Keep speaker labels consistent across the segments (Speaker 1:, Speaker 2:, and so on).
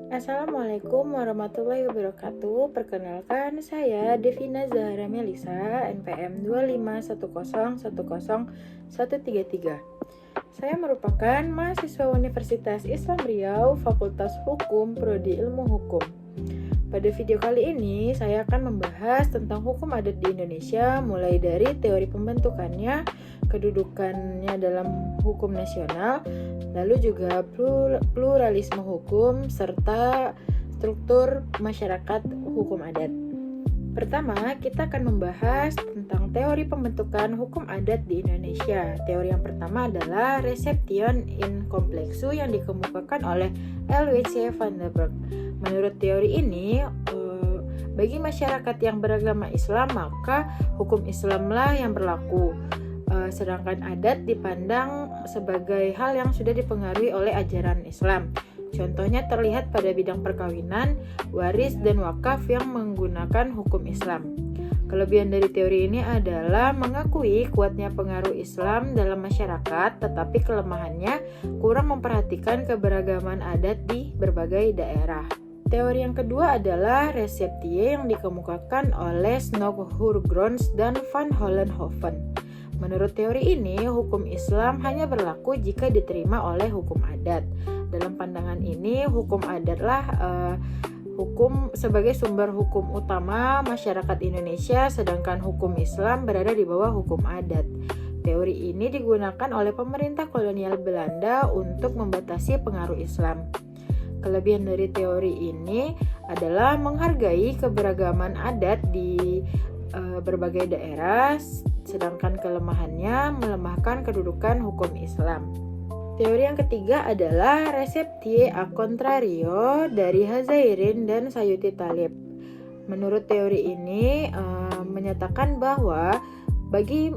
Speaker 1: Assalamualaikum warahmatullahi wabarakatuh. Perkenalkan, saya Devina Zahra Melisa, NPM 251010133. Saya merupakan mahasiswa Universitas Islam Riau, Fakultas Hukum, Prodi Ilmu Hukum. Pada video kali ini, saya akan membahas tentang hukum adat di Indonesia, mulai dari teori pembentukannya, kedudukannya dalam hukum nasional, lalu juga pluralisme hukum, serta struktur masyarakat hukum adat. Pertama, kita akan membahas tentang teori pembentukan hukum adat di Indonesia. Teori yang pertama adalah Reception in Complexu yang dikemukakan oleh L.W.C. van der Burg. Menurut teori ini, bagi masyarakat yang beragama Islam, maka hukum Islamlah yang berlaku. Sedangkan adat dipandang sebagai hal yang sudah dipengaruhi oleh ajaran Islam. Contohnya terlihat pada bidang perkawinan, waris, dan wakaf yang menggunakan hukum Islam. Kelebihan dari teori ini adalah mengakui kuatnya pengaruh Islam dalam masyarakat, tetapi kelemahannya kurang memperhatikan keberagaman adat di berbagai daerah. Teori yang kedua adalah Receptie yang dikemukakan oleh Snoeck-Hurgrons dan Van Hollenhoven. Menurut teori ini, hukum Islam hanya berlaku jika diterima oleh hukum adat. Dalam pandangan ini, hukum adatlah hukum sebagai sumber hukum utama masyarakat Indonesia, sedangkan hukum Islam berada di bawah hukum adat. Teori ini digunakan oleh pemerintah kolonial Belanda untuk membatasi pengaruh Islam. Kelebihan dari teori ini adalah menghargai keberagaman adat di berbagai daerah, sedangkan kelemahannya melemahkan kedudukan hukum Islam. Teori yang ketiga adalah Receptie a contrario dari Hazairin dan Sayuti Talib. Menurut teori ini menyatakan bahwa bagi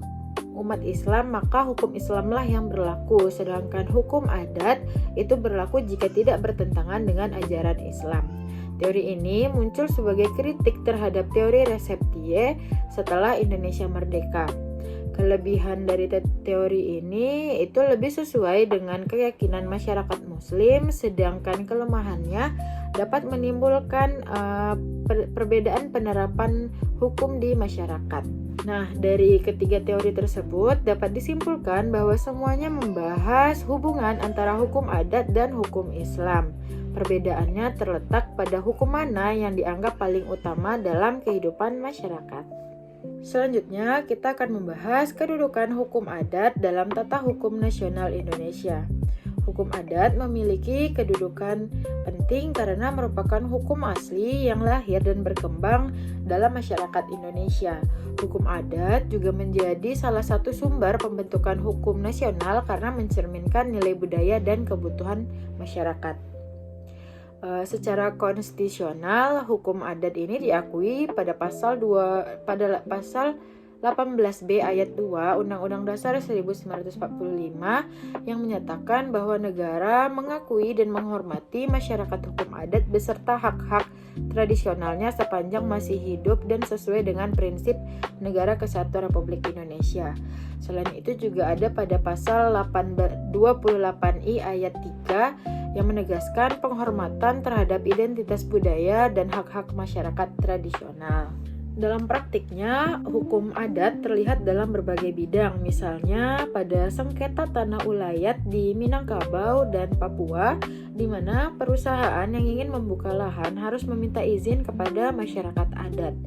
Speaker 1: umat Islam maka hukum Islamlah yang berlaku, sedangkan hukum adat itu berlaku jika tidak bertentangan dengan ajaran Islam. Teori ini muncul sebagai kritik terhadap teori Receptie setelah Indonesia merdeka. Kelebihan dari teori ini itu lebih sesuai dengan keyakinan masyarakat Muslim, sedangkan kelemahannya dapat menimbulkan perbedaan penerapan hukum di masyarakat. Nah, dari ketiga teori tersebut dapat disimpulkan bahwa semuanya membahas hubungan antara hukum adat dan hukum Islam. Perbedaannya terletak pada hukum mana yang dianggap paling utama dalam kehidupan masyarakat. Selanjutnya, kita akan membahas kedudukan hukum adat dalam tata hukum nasional Indonesia. Hukum adat memiliki kedudukan penting karena merupakan hukum asli yang lahir dan berkembang dalam masyarakat Indonesia. Hukum adat juga menjadi salah satu sumber pembentukan hukum nasional karena mencerminkan nilai budaya dan kebutuhan masyarakat. Secara konstitusional, hukum adat ini diakui pada pasal 18B ayat 2 Undang-Undang Dasar 1945 yang menyatakan bahwa negara mengakui dan menghormati masyarakat hukum adat beserta hak-hak tradisionalnya sepanjang masih hidup dan sesuai dengan prinsip Negara Kesatuan Republik Indonesia. Selain itu juga ada pada pasal 28I ayat 3 yang menegaskan penghormatan terhadap identitas budaya dan hak-hak masyarakat tradisional. Dalam praktiknya, hukum adat terlihat dalam berbagai bidang, misalnya pada sengketa tanah ulayat di Minangkabau dan Papua, di mana perusahaan yang ingin membuka lahan harus meminta izin kepada masyarakat adat.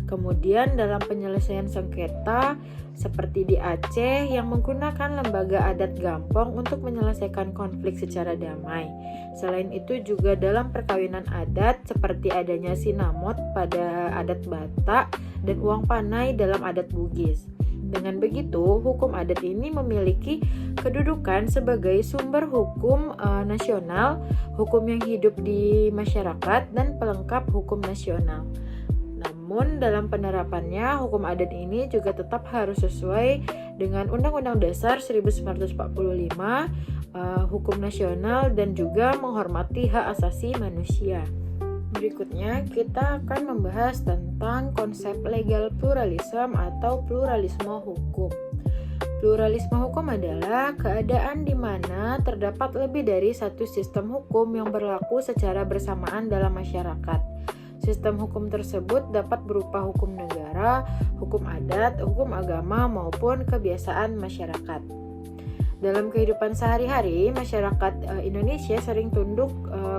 Speaker 1: Kemudian dalam penyelesaian sengketa seperti di Aceh yang menggunakan lembaga adat Gampong untuk menyelesaikan konflik secara damai. Selain itu juga dalam perkawinan adat seperti adanya sinamot pada adat Batak dan uang panai dalam adat Bugis. Dengan begitu, hukum adat ini memiliki kedudukan sebagai sumber hukum nasional, hukum yang hidup di masyarakat, dan pelengkap hukum nasional. Namun dalam penerapannya, hukum adat ini juga tetap harus sesuai dengan Undang-Undang Dasar 1945, hukum nasional, dan juga menghormati hak asasi manusia. Berikutnya, kita akan membahas tentang konsep legal pluralism atau pluralisme hukum. Pluralisme hukum adalah keadaan di mana terdapat lebih dari satu sistem hukum yang berlaku secara bersamaan dalam masyarakat. Sistem hukum tersebut dapat berupa hukum negara, hukum adat, hukum agama, maupun kebiasaan masyarakat. Dalam kehidupan sehari-hari, masyarakat Indonesia sering tunduk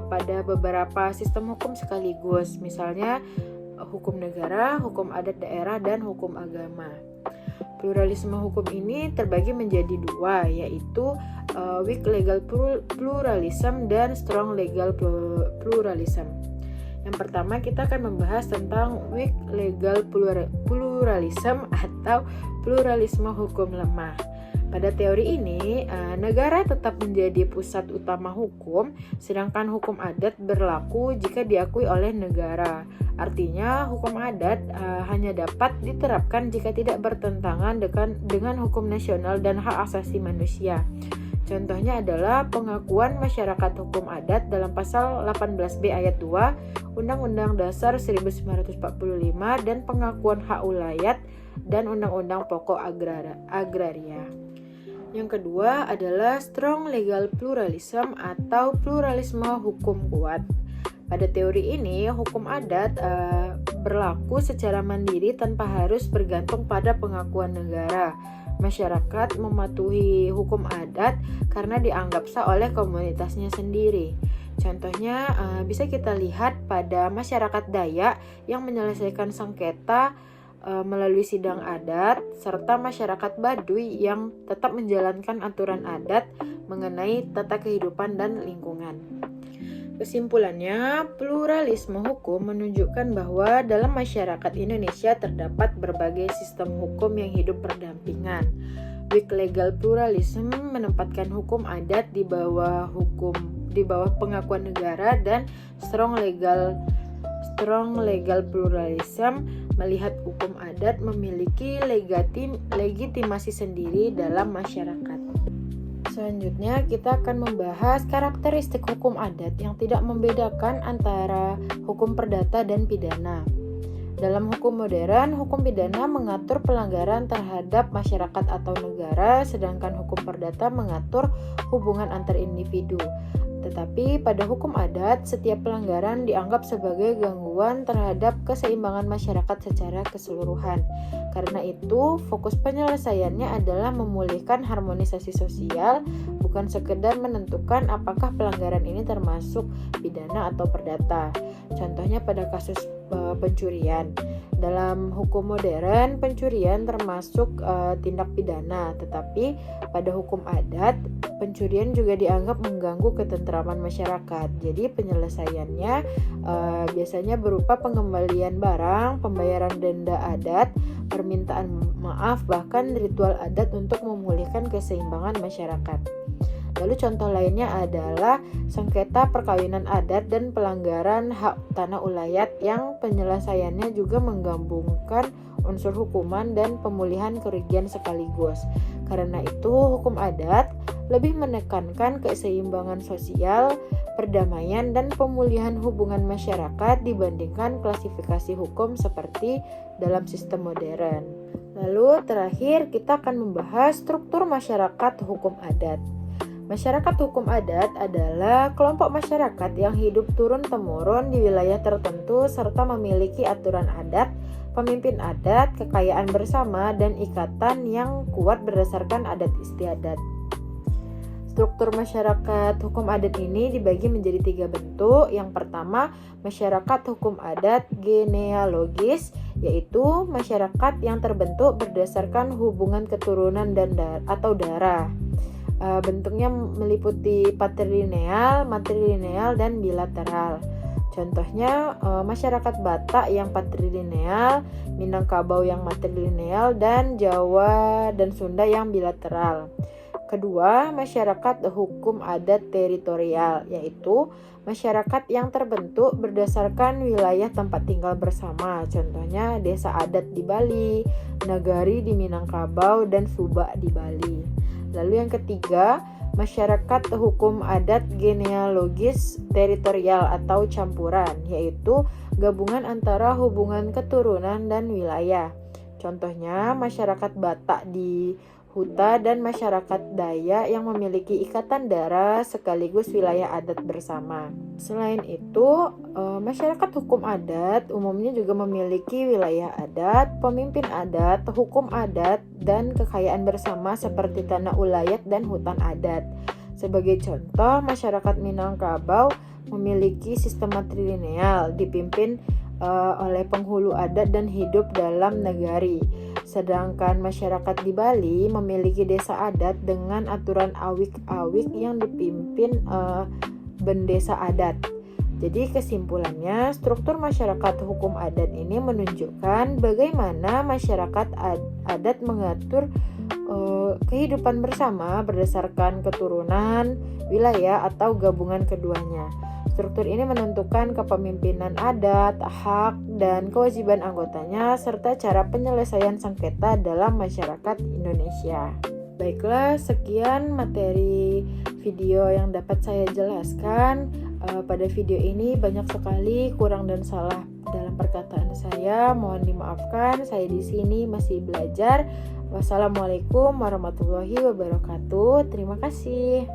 Speaker 1: pada beberapa sistem hukum sekaligus, misalnya hukum negara, hukum adat daerah, dan hukum agama. Pluralisme hukum ini terbagi menjadi dua, yaitu weak legal pluralism dan strong legal pluralism. Yang pertama kita akan membahas tentang weak legal pluralism atau pluralisme hukum lemah. Pada teori ini, negara tetap menjadi pusat utama hukum, sedangkan hukum adat berlaku jika diakui oleh negara. Artinya, hukum adat hanya dapat diterapkan jika tidak bertentangan dengan hukum nasional dan hak asasi manusia. Contohnya adalah pengakuan masyarakat hukum adat dalam pasal 18B ayat 2 Undang-Undang Dasar 1945 dan pengakuan hak ulayat dan Undang-Undang Pokok Agraria. Yang kedua adalah strong legal pluralism atau pluralisme hukum kuat. Pada teori ini, hukum adat berlaku secara mandiri tanpa harus bergantung pada pengakuan negara. Masyarakat mematuhi hukum adat karena dianggap sah oleh komunitasnya sendiri. Contohnya bisa kita lihat pada masyarakat Dayak yang menyelesaikan sengketa melalui sidang adat, serta masyarakat Baduy yang tetap menjalankan aturan adat mengenai tata kehidupan dan lingkungan. Kesimpulannya, pluralisme hukum menunjukkan bahwa dalam masyarakat Indonesia terdapat berbagai sistem hukum yang hidup berdampingan. Weak legal pluralism menempatkan hukum adat di bawah pengakuan negara, dan strong legal pluralism melihat hukum adat memiliki legitimasi sendiri dalam masyarakat. Selanjutnya kita akan membahas karakteristik hukum adat yang tidak membedakan antara hukum perdata dan pidana. Dalam hukum modern, hukum pidana mengatur pelanggaran terhadap masyarakat atau negara, sedangkan hukum perdata mengatur hubungan antar individu. Tetapi pada hukum adat, setiap pelanggaran dianggap sebagai gangguan terhadap keseimbangan masyarakat secara keseluruhan. Karena itu, fokus penyelesaiannya adalah memulihkan harmonisasi sosial, bukan sekedar menentukan apakah pelanggaran ini termasuk pidana atau perdata. Contohnya pada kasus pencurian. Dalam hukum modern, pencurian termasuk tindak pidana, tetapi pada hukum adat, pencurian juga dianggap mengganggu ketentraman masyarakat. Jadi penyelesaiannya biasanya berupa pengembalian barang, pembayaran denda adat, permintaan maaf, bahkan ritual adat untuk memulihkan keseimbangan masyarakat. Lalu contoh lainnya adalah sengketa perkawinan adat dan pelanggaran hak tanah ulayat yang penyelesaiannya juga menggabungkan unsur hukuman dan pemulihan kerugian sekaligus. Karena itu, hukum adat lebih menekankan keseimbangan sosial, perdamaian, dan pemulihan hubungan masyarakat dibandingkan klasifikasi hukum seperti dalam sistem modern. Lalu terakhir kita akan membahas struktur masyarakat hukum adat. Masyarakat hukum adat adalah kelompok masyarakat yang hidup turun-temurun di wilayah tertentu serta memiliki aturan adat, pemimpin adat, kekayaan bersama, dan ikatan yang kuat berdasarkan adat istiadat. Struktur masyarakat hukum adat ini dibagi menjadi 3 bentuk. Yang pertama, masyarakat hukum adat genealogis, yaitu masyarakat yang terbentuk berdasarkan hubungan keturunan dan atau darah. Bentuknya meliputi patrilineal, matrilineal, dan bilateral. Contohnya masyarakat Batak yang patrilineal, Minangkabau yang matrilineal, dan Jawa dan Sunda yang bilateral. Kedua, masyarakat hukum adat teritorial, yaitu masyarakat yang terbentuk berdasarkan wilayah tempat tinggal bersama. Contohnya desa adat di Bali, nagari di Minangkabau, dan subak di Bali. Lalu yang ketiga, masyarakat hukum adat genealogis teritorial atau campuran, yaitu gabungan antara hubungan keturunan dan wilayah. Contohnya masyarakat Batak di Huta, dan masyarakat Dayak yang memiliki ikatan darah sekaligus wilayah adat bersama. Selain itu, masyarakat hukum adat umumnya juga memiliki wilayah adat, pemimpin adat, hukum adat, dan kekayaan bersama seperti tanah ulayat dan hutan adat. Sebagai contoh, masyarakat Minangkabau memiliki sistem matrilineal dipimpin oleh penghulu adat dan hidup dalam negari. Sedangkan masyarakat di Bali memiliki desa adat dengan aturan awik-awik yang dipimpin bendesa adat. Jadi kesimpulannya, struktur masyarakat hukum adat ini menunjukkan bagaimana masyarakat adat mengatur kehidupan bersama berdasarkan keturunan, wilayah, atau gabungan keduanya. Struktur ini menentukan kepemimpinan adat, hak, dan kewajiban anggotanya, serta cara penyelesaian sengketa dalam masyarakat Indonesia. Baiklah, sekian materi video yang dapat saya jelaskan. Pada video ini banyak sekali kurang dan salah dalam perkataan saya. Mohon dimaafkan, saya di sini masih belajar. Wassalamualaikum warahmatullahi wabarakatuh. Terima kasih.